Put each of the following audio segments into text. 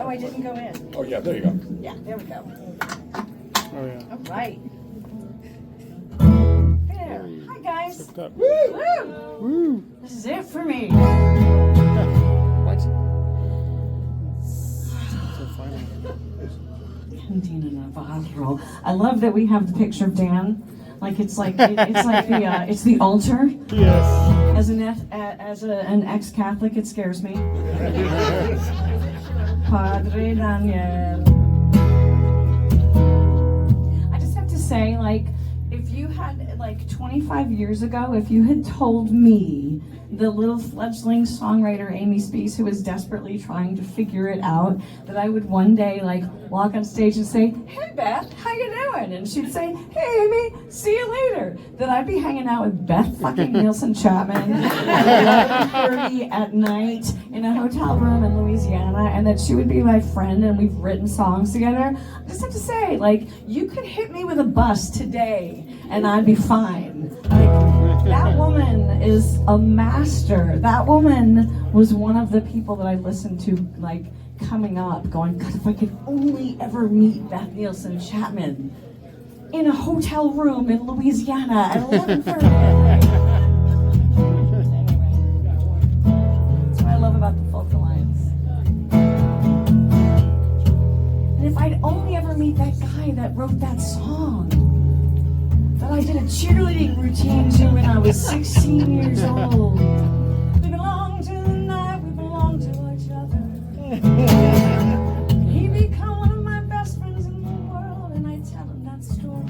I didn't go in. Oh, yeah, there you go. Yeah, there we go. Oh, yeah. All right. There. Hi, guys. Hooked up. Woo! Woo! This is it for me. What's so funny? Cantina Navarro. I love that we have the picture of Dan. Like it's like it's the altar. Yes. As an ex-Catholic, it scares me. Padre Daniel. I just have to say, like, if you had, like, 25 years ago, if you had told me, the little fledgling songwriter Amy Speace, who was desperately trying to figure it out, that I would one day, like, walk on stage and say, "Hey, Beth, how you doing?" And she'd say, "Hey, Amy, see you later." That I'd be hanging out with Beth fucking Nielsen Chapman at 11:30 at night in a hotel room in Louisiana, and that she would be my friend and we've written songs together. I just have to say, like, you could hit me with a bus today and I'd be fine. Like, that woman is a master. That woman was one of the people that I listened to, like, coming up, going, God, if I could only ever meet Beth Nielsen Chapman in a hotel room in Louisiana at 11:30 at night. Anyway, that's what I love about the Folk Alliance. And if I'd only ever meet that guy that wrote that song that I did a cheerleading routine to when I was 16 years old. We belong to the night, we belong to each other. He become one of my best friends in the world, and I tell him that story.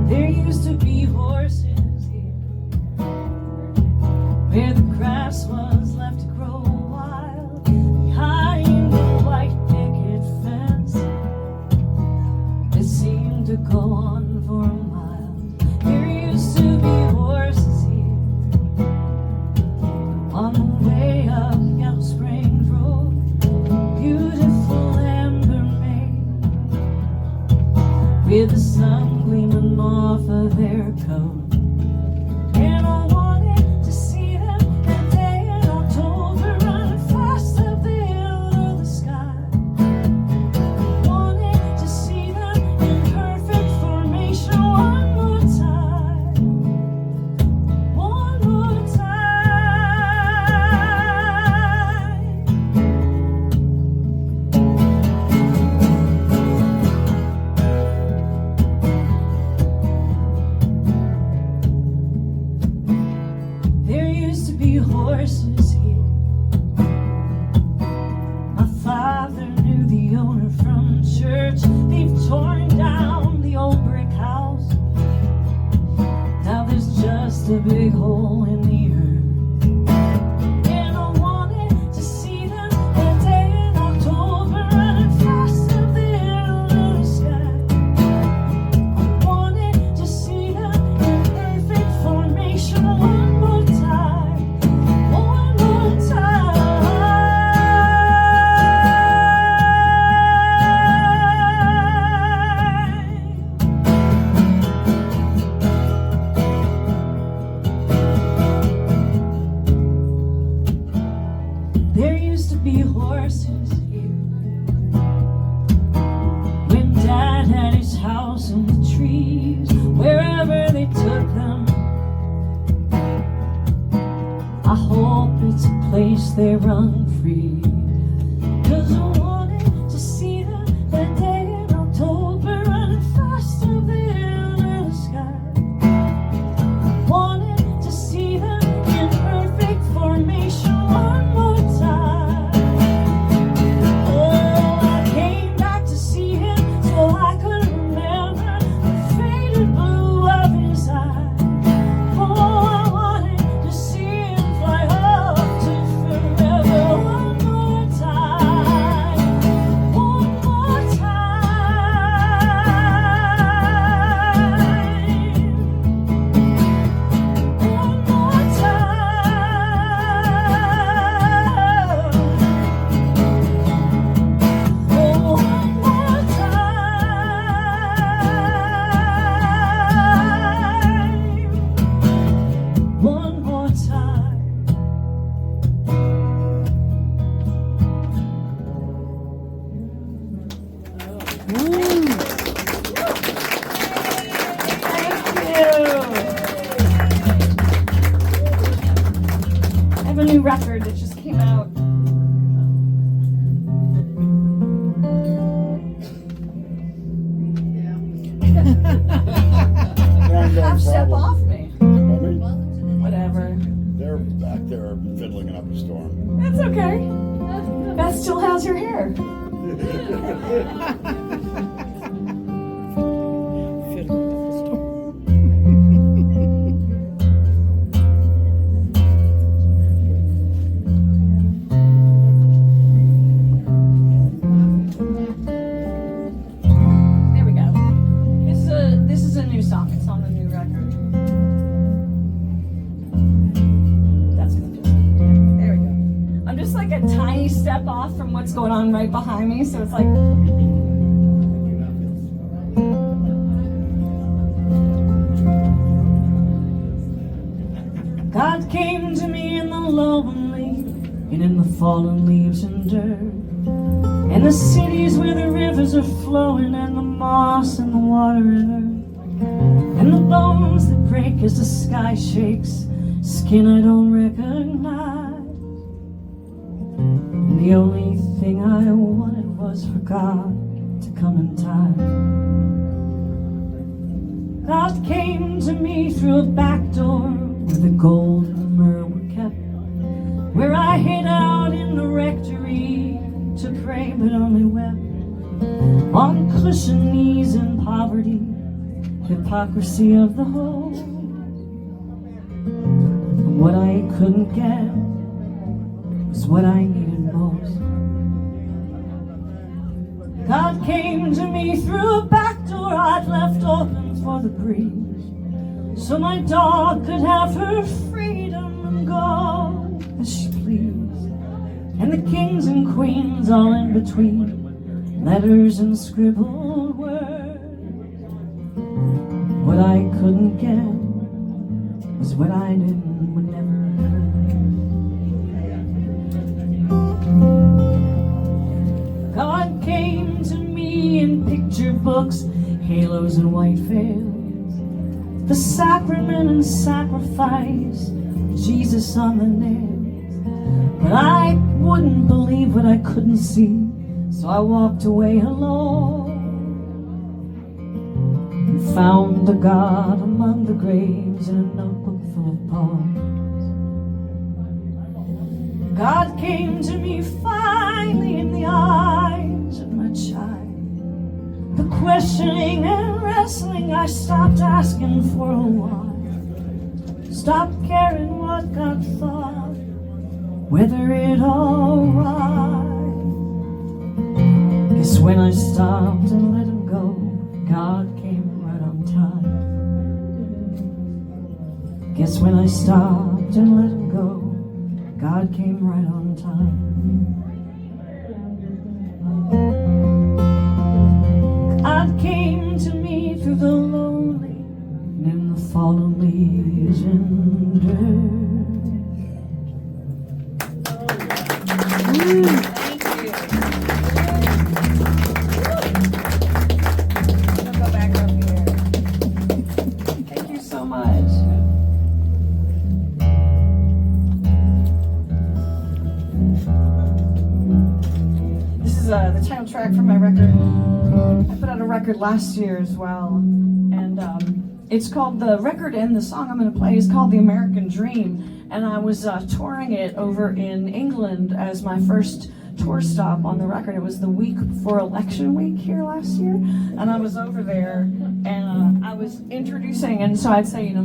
There used to be horses here, where the grass was left to grow wild, behind the white picket fence that seemed to go on for a mile. There used to be horses here on the way up Yellow Springs Road, beautiful amber made, with the sun gleaming off of their coat. And I wanted to see them that day in October, running fast up the hill to the sky. Wanted to see them in perfect formation one more time. One more time. There used to be horses here. My father knew the owner from church. They've torn down the old brick house. Now there's just a big hole in the earth. And I wanted to see them that day in October, running fast up the hill to the sky. I wanted to see them in perfect formation one more time. One more time. There used to be horses here when Dad had his house in the trees. Wherever they took them, I hope it's a place they run free. 'Cause I wanted to see them that day in October, running fast up the hill to the sky. Wanted to see them in perfect formation one more time. Oh, I came back to see him so I could remember the faded blue of his eyes. Oh, I wanted to see him fly up to forever one more the new record that just came out. Half step off me. Whatever. They're back there fiddling up a storm. That's okay. Beth still has your hair. There we go. This is a new song. It's on the new record. That's gonna do it. There we go. I'm just like a tiny step off from what's going on right behind me, so it's like. God came to me in the lonely, and in the fallen leaves and dirt, and the cities where the rivers are flowing, and the moss and the water and earth, and the bones that break as the sky shakes, skin I don't recognize. And the only thing I wanted was for God to come in time. God came to me through a back door where the gold and the myrrh were kept, where I hid out in the rectory to pray but only wept, on cushioned knees in poverty, hypocrisy of the whole. And what I couldn't get was what I needed most. God came to me through a back door I'd left open for the breeze, so my dog could have her freedom and go as she pleased, and the kings and queens all in between, letters and scribbled words. What I couldn't get was what I didn't would never heard. God came to me in picture books, halos and white veils, the sacrament and sacrifice, Jesus on the nails. But I wouldn't believe what I couldn't see, so I walked away alone and found a God among the graves in a notebook full of poems. God came to me finally in the eyes of my child. The questioning and wrestling I stopped asking for a while, stopped caring what God thought, whether it all right. Guess when I stopped and let him go, God came right on time. Guess when I stopped and let him go, God came right on time. God came to me through the lonely and in the fallen leaves and dirt. Thank you. I'll go back up here. Thank you so much. This is the title track from my record. I put out a record last year as well, and it's called, the record and the song I'm going to play is called The American Dream, and I was touring it over in England as my first tour stop on the record. It was the week before election week here last year, and I was over there, and I was introducing, and so I'd say, the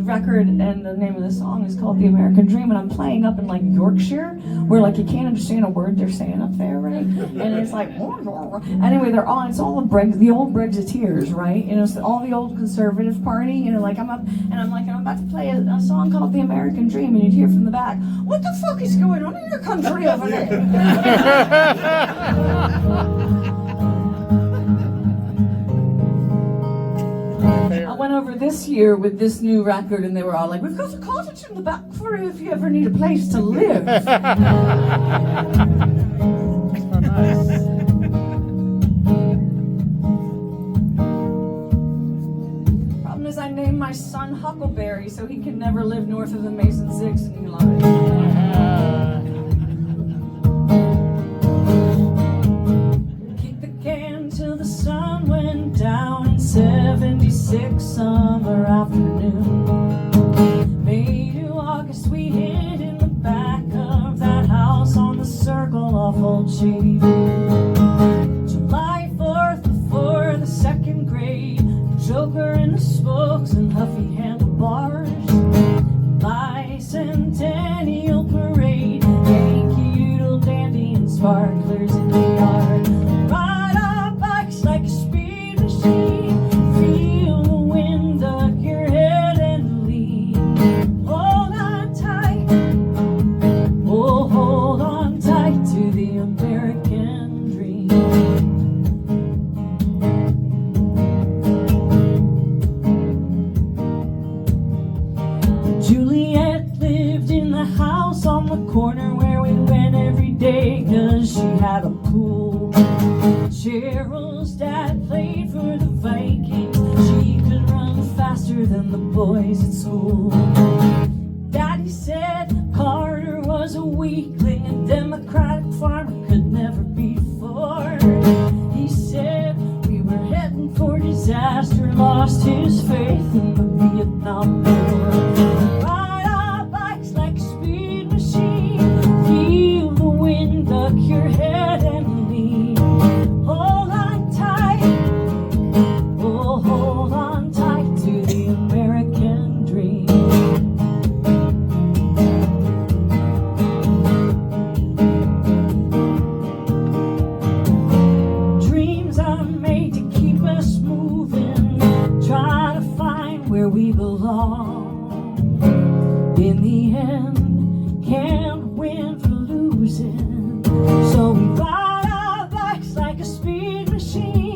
record and the name of the song is called The American Dream, and I'm playing up in like Yorkshire, where like you can't understand a word they're saying up there, right? And it's like, anyway, it's all the old Brexiteers, right? It's all the old Conservative Party, like I'm up, and I'm about to play a song called The American Dream, and you'd hear from the back, what the fuck is going on in your country over there? I went over this year with this new record, and they were all like, we've got a cottage in the back for you if you ever need a place to live. Oh, nice. Problem is I named my son son Huckleberry so he can never live north of the Mason-Ziggs in Eli. Kicked the can till the sun went down in 76 summer afternoon. May to August we hid in the back of that house on the circle off Old Shady View. July 4th before the second grade, Joker in the spokes and huffy handlebars. Bicentennial parade, Yankee Doodle Dandy and sparklers in the yard. Ride our bikes like a speed machine, feel the wind duck your head and lean. Hold on tight, oh hold on tight to the American dream. Juliet lived in the house on the corner where we went every day 'cause she had a pool. Cheryl's dad played for the Vikings. She could run faster than the boys at school. Daddy said Carter was a weakling, a Democratic farmer could never be for. He said we were heading for disaster, lost his faith in the Vietnam War. Ride our bikes like a speed machine, feel the wind duck your head and lean. Hold on tight, oh hold on tight to the American dream. Dreams are made to keep us moving, try to find where we belong. In the end, can't win for losing, so we ride our bikes like a speed machine,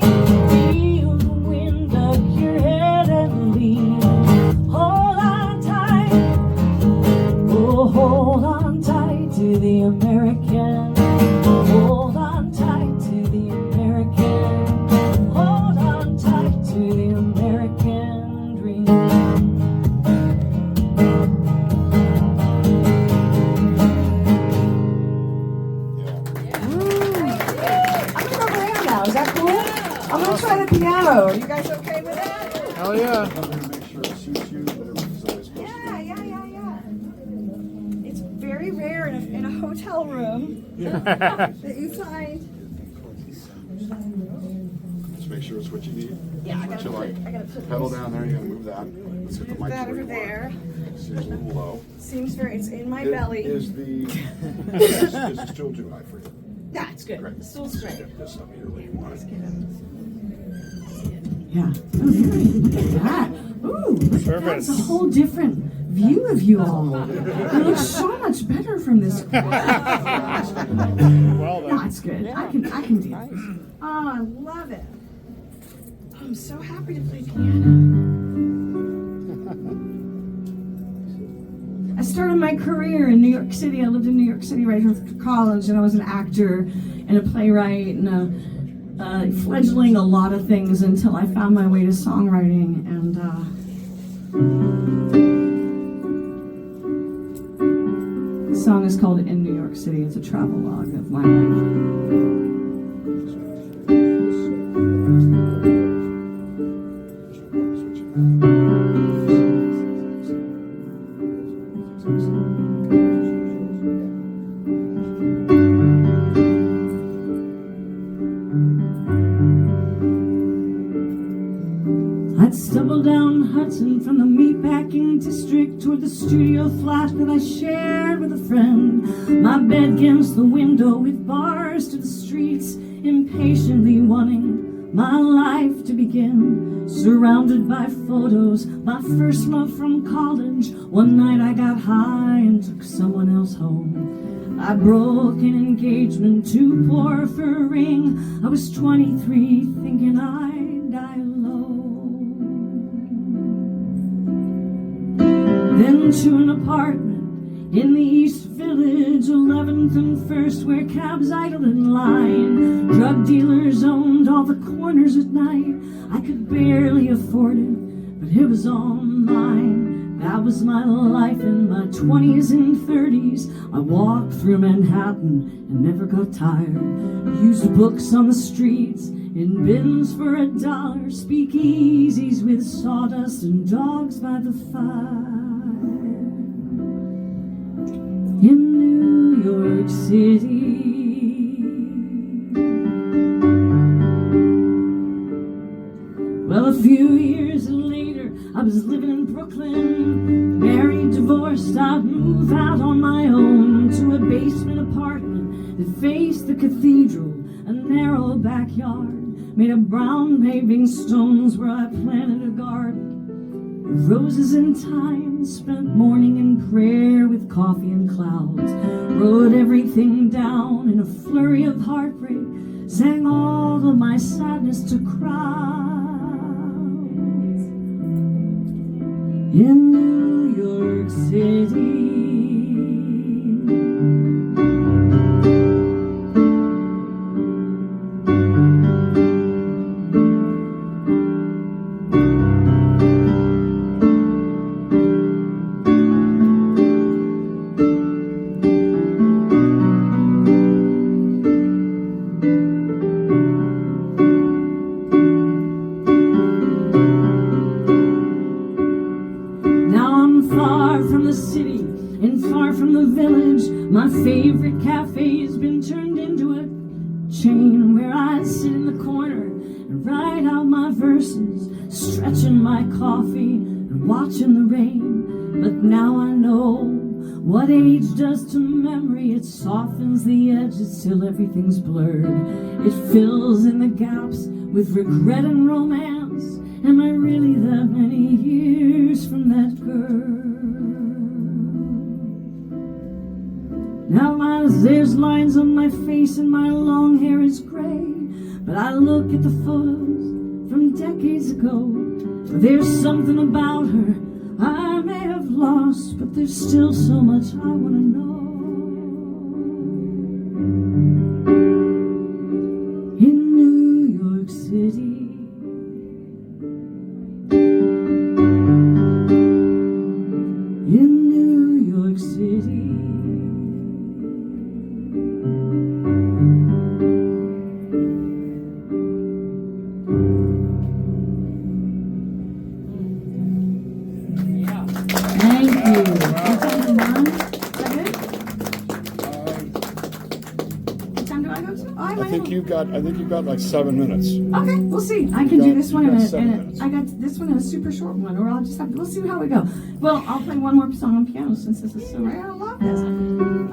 feel the wind up your head and lean. Hold on tight, oh hold on tight to the American. Hold on tight to the American. Hold on tight to the American dream. I'm gonna go piano now. Is that cool? I'm gonna try the piano. Are you guys okay with that? Hell yeah. I'm gonna make sure it suits you, but everything's always supposed to Yeah. It's very rare in a hotel room that you find. be. Just make sure it's what you need. Yeah, I What gotta you put, like. I gotta put Pedal down there, you gotta move that. Let's get the Move mic that to where over you want. there. Seems a little low. Seems very. It's in my belly. Is the is the stool too high for you? Yeah, it's good. Great. The stool's great. Get this up here where you want it. Yeah. Oh, look at that. Ooh, look at that. Perfect. It's a whole different view of you all. It looks so much better from this. Well No, done. it's good. I can do this. Oh, I love it. I'm so happy to play piano. I started my career in New York City. I lived in New York City right after college, and I was an actor and a playwright and a fledgling a lot of things until I found my way to songwriting. And the song is called "In New York City." It's a travelogue of my life. I'd stumble down Hudson from the meatpacking district toward the studio flat that I shared with a friend. My bed against the window with bars to the streets, impatiently wanting my life to begin. Surrounded by photos, my first love from college. One night I got high and took someone else home. I broke an engagement too poor for a ring. I was 23 thinking I'd die alone. Then to an apartment in the East Village, 11th and 1st, where cabs idled in line. Drug dealers owned all the corners at night. I could barely afford it, but it was all mine. That was my life in my 20s and 30s. I walked through Manhattan and never got tired. Used books on the streets in bins for $1. Speakeasies with sawdust and dogs by the fire. In New York City. Well, a few years later, I was living in Brooklyn, married, divorced. I'd move out on my own to a basement apartment that faced the cathedral, a narrow backyard made of brown paving stones where I planted a garden. Roses and thyme, spent morning in prayer with coffee and clouds. Wrote everything down in a flurry of heartbreak, sang all of my sadness to crowds. In New York City. My favorite cafe's been turned into a chain where I sit in the corner and write out my verses, stretching my coffee and watching the rain. But now I know what age does to memory. It softens the edges till everything's blurred. It fills in the gaps with regret and romance. Am I really that many years from that girl? Now there's lines on my face and my long hair is gray, but I look at the photos from decades ago. There's something about her I may have lost, but there's still so much I want to know. In New York City. In New York City. I think you've got like 7 minutes. Okay, we'll see. I can do this one in 7 a minutes. I got this one in a super short one, or I'll just have we'll see how we go. Well, I'll play one more song on piano since this is so rare. I love this.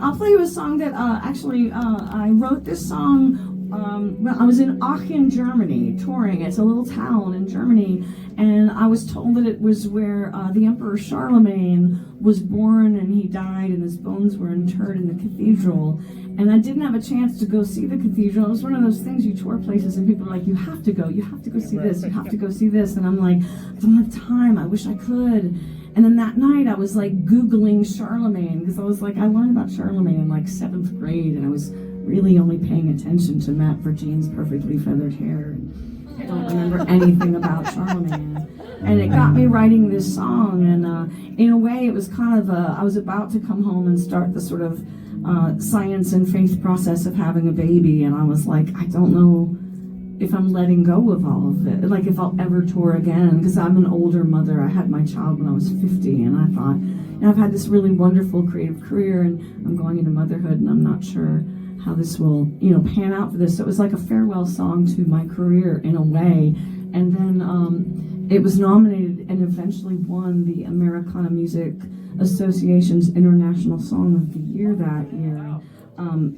I'll play you a song that I wrote this song when I was in Aachen, Germany, touring. It's a little town in Germany, and I was told that it was where the Emperor Charlemagne was born, and he died, and his bones were interred in the cathedral. And I didn't have a chance to go see the cathedral. It was one of those things, you tour places and people are like, you have to go see this, you have to go see this. And I'm like, I don't have time, I wish I could. And then that night I was like Googling Charlemagne, because I was like, I learned about Charlemagne in like 7th grade, and I was really only paying attention to Matt Virgine's perfectly feathered hair. I don't remember anything about Charlemagne. And it got me writing this song, and in a way it was kind of I was about to come home and start the sort of science and faith process of having a baby, and I was like, I don't know if I'm letting go of all of it, like if I'll ever tour again, because I'm an older mother. I had my child when I was 50, and I thought, and I've had this really wonderful creative career, and I'm going into motherhood, and I'm not sure how this will, pan out for this. So it was like a farewell song to my career in a way. And then it was nominated and eventually won the Americana Music Association's International Song of the Year that year. And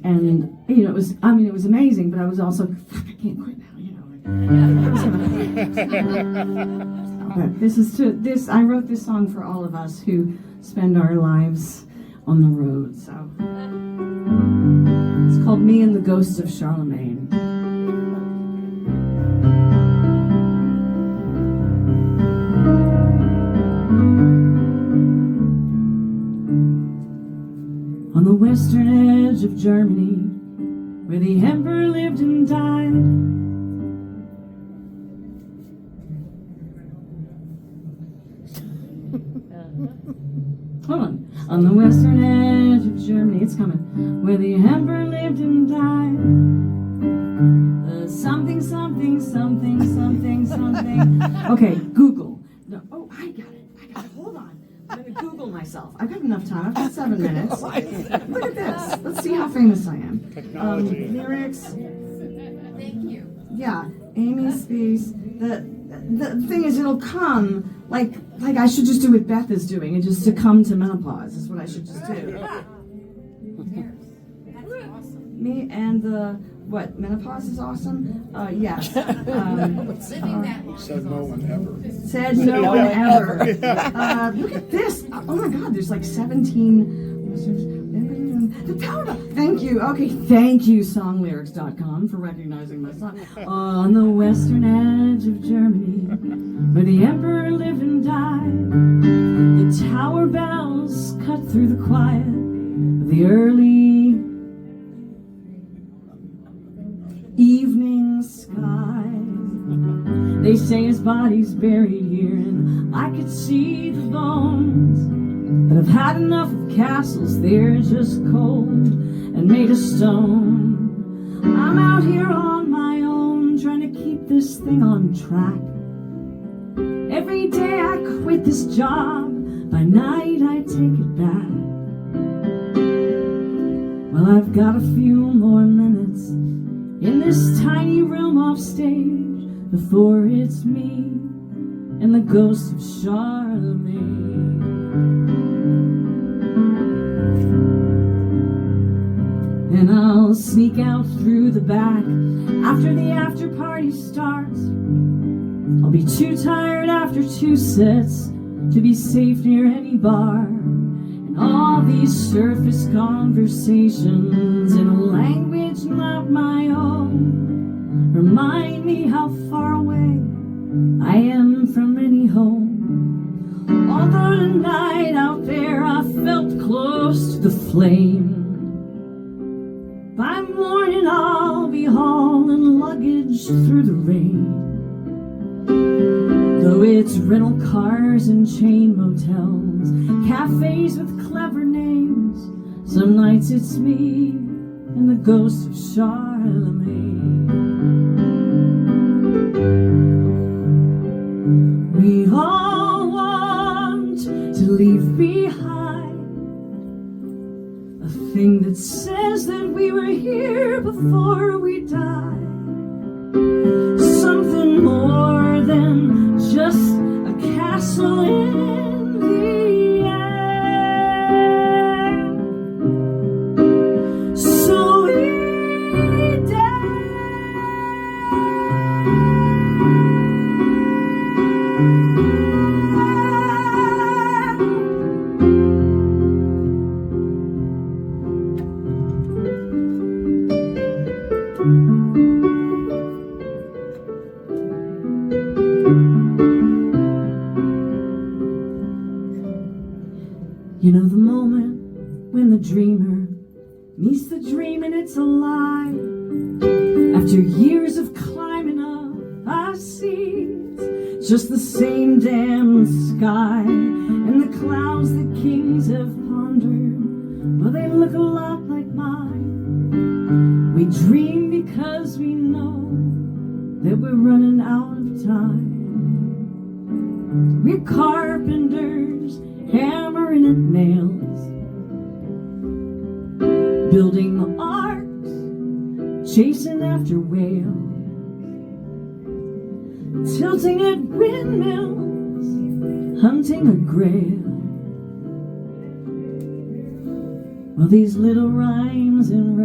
it was amazing, but I was also, I can't quit now, But I wrote this song for all of us who spend our lives on the road. So it's called Me and the Ghost of Charlemagne. On the western edge of Germany, where the emperor lived and died, on. On the western edge of Germany, it's coming, where the emperor lived and died. Something, something, something, something, something. Okay, Google. No, oh, I got it. Hold on. I'm going to Google myself. I've got enough time. I've got 7 minutes. Look at this. Let's see how famous I am. Technology. Lyrics. Thank you. Yeah, Amy Speace. The thing is, it'll come like I should just do what Beth is doing and just succumb to menopause. Is what I should just do. Me and the what? Menopause is awesome. Yes. Said no one ever. Said no one ever. Look at this. Oh my God. There's like 17. The power. Thank you. Okay. Thank you, songlyrics.com, for recognizing my song. On the western edge of Germany, where the emperor lived and died, the tower bells cut through the quiet of the early evening sky. They say his body's buried here, and I could see the bones. But I've had enough of castles, they're just cold and made of stone. I'm out here on my own, trying to keep this thing on track. Every day I quit this job, by night I take it back. Well, I've got a few more minutes in this tiny room off stage before it's me and the Ghost of Charlemagne. And I'll sneak out through the back after the after party starts. I'll be too tired after 2 sets to be safe near any bar. And all these surface conversations in a language not my own remind me how far away I am from any home. Although tonight out there I felt close to the flame, by morning I'll be hauling luggage through the rain. Though it's rental cars and chain motels, cafes with clever names, some nights it's me and the Ghost of Charlemagne. We all want to leave behind a thing that says that we were here before we died. Something more than just a castle in the air. So we You know the moment when the dreamer meets the dream and it's alive. After years of climbing up, I see it's just the same damn sky. And the clouds that kings have pondered, well, they look a lot like mine. We dream because we know that we're running out of time. We're carpenters, hammering at nails, building arcs, chasing after whales, tilting at windmills, hunting a grail. Well, these little rhymes and